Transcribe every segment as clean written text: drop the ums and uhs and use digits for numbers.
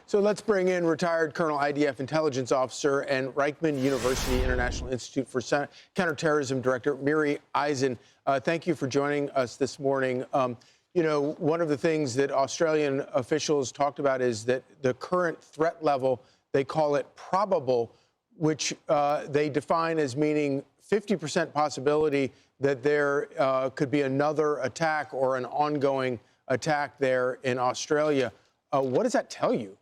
So let's bring in retired Colonel IDF intelligence officer and Reichman University International Institute for Counterterrorism Director Miri Eisin. Thank you for joining us this morning. You know, one of the things that Australian officials talked about is that the current threat level, they call it probable, which they define as meaning 50% possibility that there could be another attack or an ongoing attack there in Australia. What does that tell you?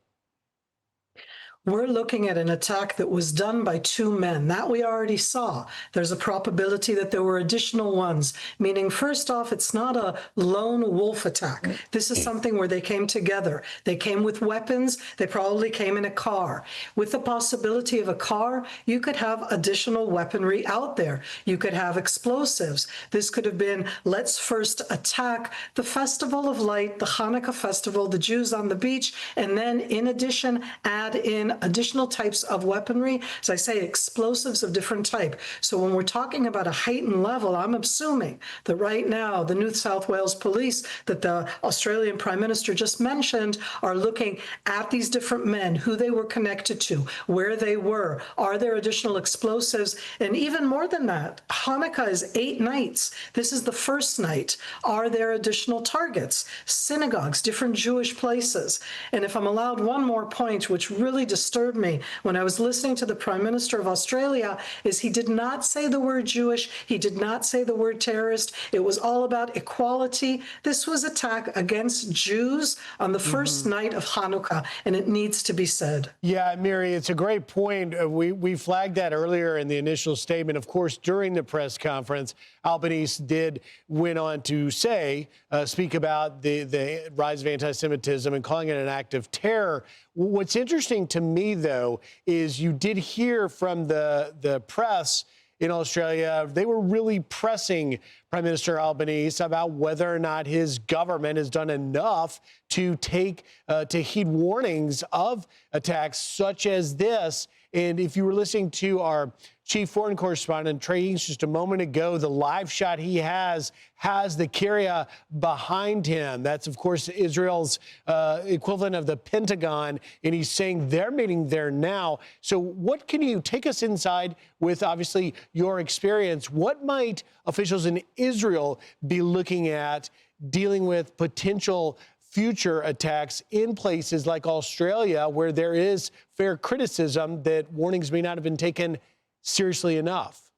We're looking at an attack that was done by two men. That we already saw. There's a probability that there were additional ones, meaning, first off, it's not a lone wolf attack. This is something where they came together. They came with weapons. They probably came in a car. With the possibility of a car, you could have additional weaponry out there. You could have explosives. This could have been, let's first attack the Festival of Light, the Hanukkah festival, the Jews on the beach, and then, in addition, add in additional types of weaponry, as I say, explosives of different type. So when we're talking about a heightened level, I'm assuming that right now the New South Wales police that the Australian Prime Minister just mentioned are looking at these different men, who they were connected to, where they were, are there additional explosives, and even more than that, Hanukkah is 8 nights. This is the first night. Are there additional targets? Synagogues, different Jewish places. And if I'm allowed one more point, which really disturbed me when I was listening to the Prime Minister of Australia, is he did not say the word Jewish. He did not say the word terrorist. It was all about equality. This was attack against Jews on the first night of Hanukkah, and it needs to be said. Yeah, Miri, it's a great point. We flagged that earlier in the initial statement. Of course, during the press conference, Albanese went on to speak about the rise of anti-Semitism and calling it an act of terror. What's interesting to me, though, is you did hear from the press in Australia. They were really pressing Prime Minister Albanese about whether or not his government has done enough to heed warnings of attacks such as this. And if you were listening to our chief foreign correspondent, Trey Eames, just a moment ago, the live shot he has the Kyria behind him. That's, of course, Israel's equivalent of the Pentagon, and he's saying they're meeting there now. So what can you take us inside with, obviously, your experience? What might officials in Israel be looking at dealing with potential future attacks in places like Australia, where there is fair criticism that warnings may not have been taken seriously enough?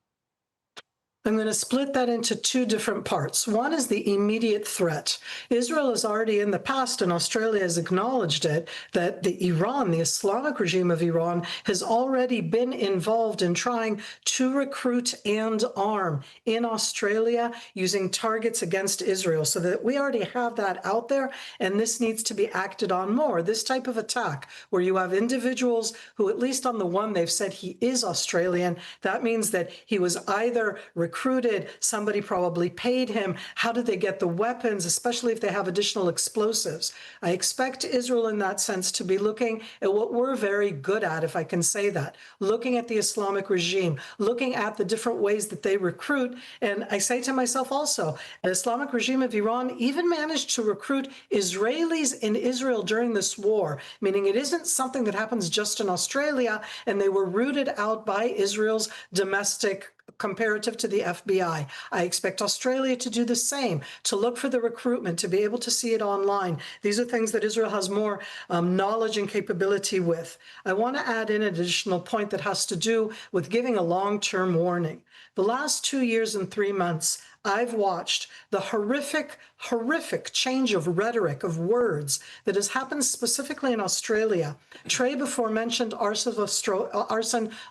I'm going to split that into two different parts. One is the immediate threat. Israel has already in the past, and Australia has acknowledged it, that the Islamic regime of Iran, has already been involved in trying to recruit and arm in Australia using targets against Israel. So that we already have that out there, and this needs to be acted on more. This type of attack, where you have individuals who, at least on the one, they've said he is Australian. That means that he was either recruited, somebody probably paid him. How did they get the weapons, especially if they have additional explosives? I expect Israel in that sense to be looking at what we're very good at, if I can say that, looking at the Islamic regime, looking at the different ways that they recruit. And I say to myself also, the Islamic regime of Iran even managed to recruit Israelis in Israel during this war, meaning it isn't something that happens just in Australia, and they were rooted out by Israel's domestic comparative to the FBI. I expect Australia to do the same, to look for the recruitment, to be able to see it online. These are things that Israel has more knowledge and capability with. I want to add in an additional point that has to do with giving a long-term warning. The last 2 years and 3 months, I've watched the horrific change of rhetoric, of words, that has happened specifically in Australia. Trey before mentioned Arsen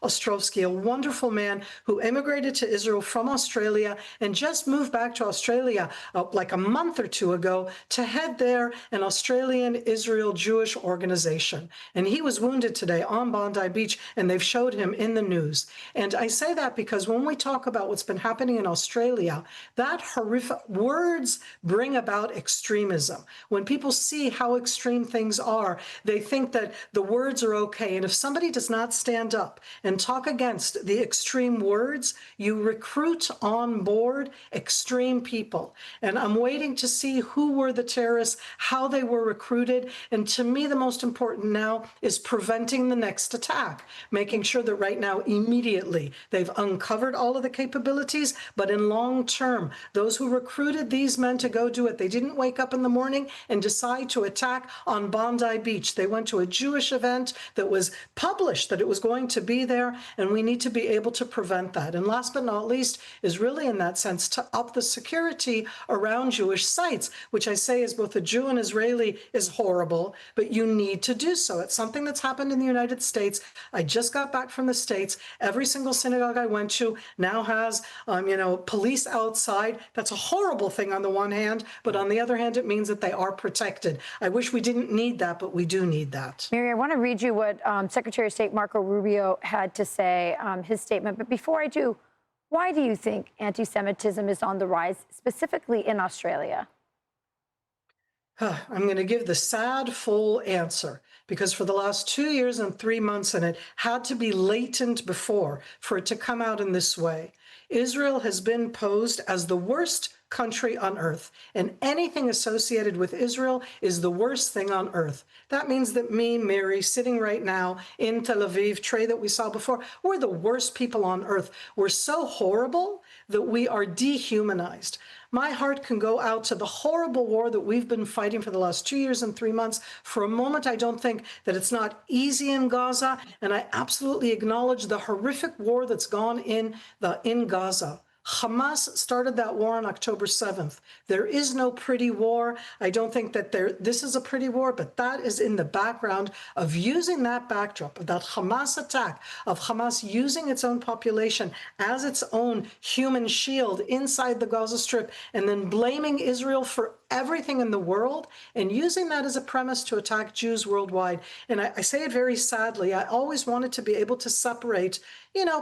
Ostrovsky, a wonderful man who immigrated to Israel from Australia and just moved back to Australia like a month or two ago to head there an Australian Israel Jewish organization. And he was wounded today on Bondi Beach, and they've showed him in the news. And I say that because when we talk about what's been happening in Australia, That horrific words bring about extremism. When people see how extreme things are, they think that the words are okay. And if somebody does not stand up and talk against the extreme words, you recruit on board extreme people. And I'm waiting to see who were the terrorists, how they were recruited. And to me, the most important now is preventing the next attack, making sure that right now, immediately, they've uncovered all of the capabilities, but in long term, those who recruited these men to go do it, they didn't wake up in the morning and decide to attack on Bondi Beach. They went to a Jewish event that was published that it was going to be there, and we need to be able to prevent that. And last but not least is really in that sense to up the security around Jewish sites, which I say as both a Jew and Israeli is horrible, but you need to do so. It's something that's happened in the United States. I just got back from the States. Every single synagogue I went to now has, police outside. That's a horrible thing on the one hand, but on the other hand, it means that they are protected. I wish we didn't need that, but we do need that. Miri, I want to read you what Secretary of State Marco Rubio had to say, his statement. But before I do, why do you think anti-Semitism is on the rise, specifically in Australia? I'm going to give the sad, full answer, because for the last 2 years and 3 months, and it had to be latent before for it to come out in this way, Israel has been posed as the worst country on earth, and anything associated with Israel is the worst thing on earth. That means that me, Miri, sitting right now in Tel Aviv, Trey that we saw before, we're the worst people on earth. We're so horrible that we are dehumanized. My heart can go out to the horrible war that we've been fighting for the last 2 years and 3 months. For a moment, I don't think that it's not easy in Gaza, and I absolutely acknowledge the horrific war that's gone in Gaza. Hamas started that war on October 7th. There is no pretty war. I don't think that this is a pretty war, but that is in the background of using that backdrop, of that Hamas attack, of Hamas using its own population as its own human shield inside the Gaza Strip, and then blaming Israel for everything in the world, and using that as a premise to attack Jews worldwide. And I say it very sadly. I always wanted to be able to separate,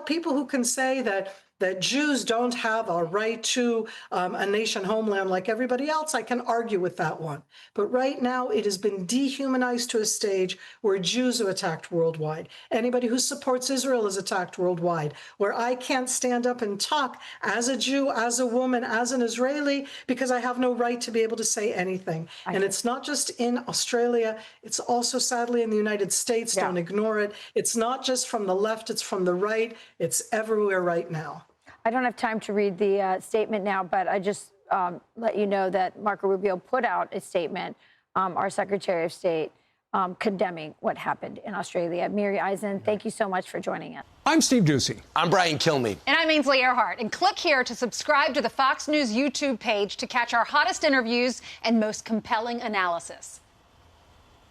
people who can say that Jews don't have a right to a nation homeland like everybody else. I can argue with that one. But right now, it has been dehumanized to a stage where Jews are attacked worldwide. Anybody who supports Israel is attacked worldwide, where I can't stand up and talk as a Jew, as a woman, as an Israeli, because I have no right to be able to say anything. And it's not just in Australia, it's also sadly in the United States. Don't ignore it. It's not just from the left, it's from the right. It's everywhere right now. I don't have time to read the statement now, but I just let you know that Marco Rubio put out a statement, our Secretary of State, condemning what happened in Australia. Miri Eisin, thank you so much for joining us. I'm Steve Ducey. I'm Brian Kilmeade. And I'm Ainsley Earhart. And click here to subscribe to the Fox News YouTube page to catch our hottest interviews and most compelling analysis.